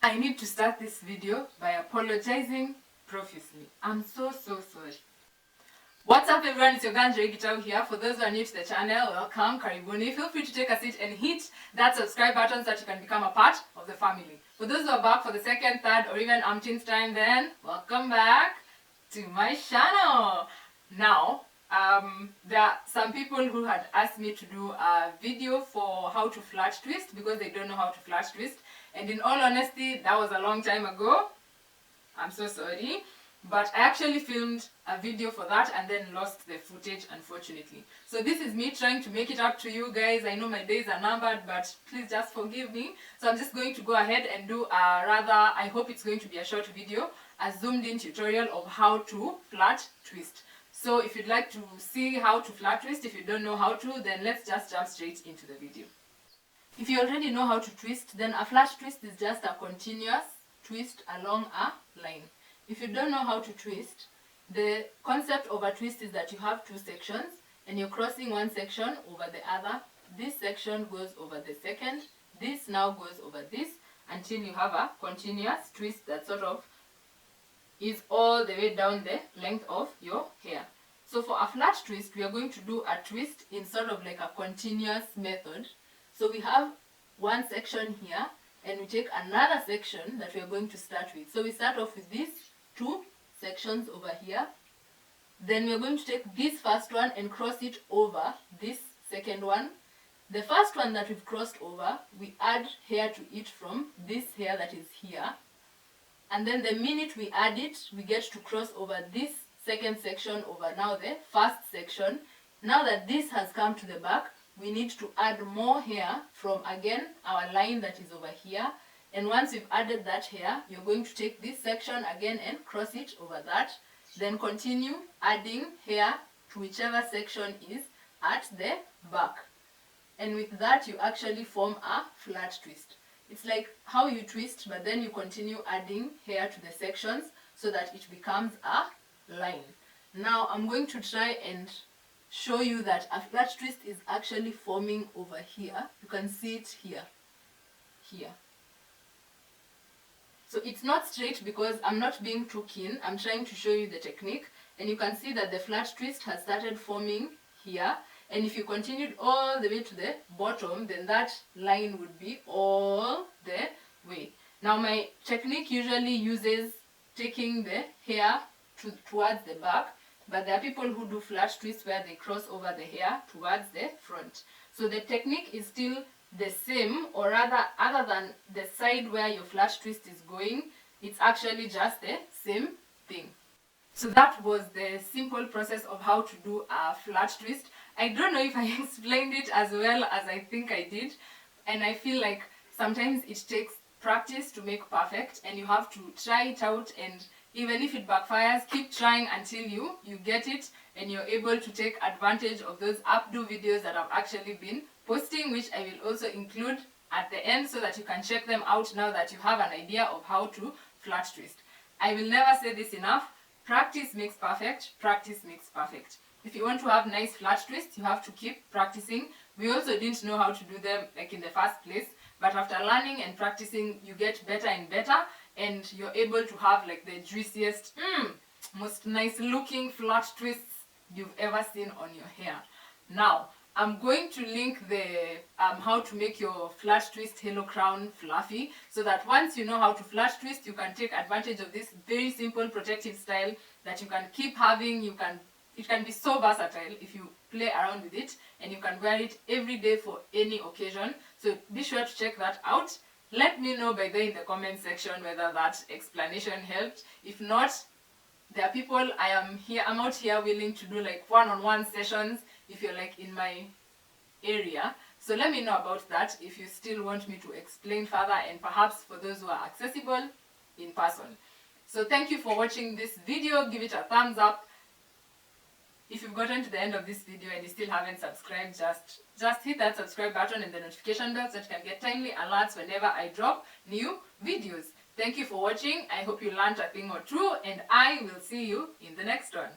I need to start this video by apologizing profusely. I'm so sorry. What's up everyone, it's your girl Njerie Gitau here. For those who are new to the channel, welcome, karibuni. Feel free to take a seat and hit that subscribe button so that you can become a part of the family. For those who are back for the second, third or even umpteenth time, then welcome back to my channel. Now, there are some people who had asked me to do a video for how to flat twist because they don't know how to flat twist, and in all honesty that was a long time ago. I'm so sorry, but I actually filmed a video for that and then lost the footage, unfortunately. So this is me trying to make it up to you guys. I know my days are numbered, but please just forgive me. So I'm just going to go ahead and do a rather, I hope it's going to be a short video, a zoomed in tutorial of how to flat twist. So if you'd like to see how to flat twist, if you don't know how to, then let's just jump straight into the video. If you already know how to twist, then a flat twist is just a continuous twist along a line. If you don't know how to twist, the concept of a twist is that you have two sections and you're crossing one section over the other. This section goes over the second, this now goes over this, until you have a continuous twist that sort of is all the way down the length of your hair. So for a flat twist, we are going to do a twist in sort of like a continuous method. So we have one section here and we take another section that we are going to start with. So we start off with these two sections over here. Then we are going to take this first one and cross it over this second one. The first one that we've crossed over, we add hair to it from this hair that is here. And then the minute we add it, we get to cross over this second section over now the first section. Now that this has come to the back, we need to add more hair from again our line that is over here. And once we've added that hair, you're going to take this section again and cross it over that. Then continue adding hair to whichever section is at the back. And with that, you actually form a flat twist. It's like how you twist, but then you continue adding hair to the sections so that it becomes a line. Now I'm going to try and show you that a flat twist is actually forming over here. You can see it here. So it's not straight because I'm not being too keen. I'm trying to show you the technique, and you can see that the flat twist has started forming here. And if you continued all the way to the bottom, then that line would be all the way. Now my technique usually uses taking the hair towards the back, but there are people who do flat twists where they cross over the hair towards the front. So the technique is still the same, or rather, other than the side where your flat twist is going, it's actually just the same thing. So that was the simple process of how to do a flat twist. I don't know if I explained it as well as I think I did, and I feel like sometimes it takes practice to make perfect, and you have to try it out, and even if it backfires, keep trying until you get it and you're able to take advantage of those updo videos that I've actually been posting, which I will also include at the end so that you can check them out now that you have an idea of how to flat twist. I will never say this enough. Practice makes perfect. Practice makes perfect. If you want to have nice flat twists, you have to keep practicing. We also didn't know how to do them like in the first place, but after learning and practicing, you get better and better, and you're able to have like the juiciest, most nice looking flat twists you've ever seen on your hair. Now, I'm going to link the how to make your flat twist halo crown fluffy, so that once you know how to flat twist, you can take advantage of this very simple protective style that you can keep having. It can be so versatile if you play around with it, and you can wear it every day for any occasion. So be sure to check that out. Let me know by the way in the comment section whether that explanation helped. If not, there are people I'm out here willing to do like one-on-one sessions if you're like in my area. So let me know about that if you still want me to explain further, and perhaps for those who are accessible in person. So thank you for watching this video. Give it a thumbs up. If you've gotten to the end of this video and you still haven't subscribed, just hit that subscribe button and the notification bell so that you can get timely alerts whenever I drop new videos. Thank you for watching. I hope you learned a thing or two, and I will see you in the next one.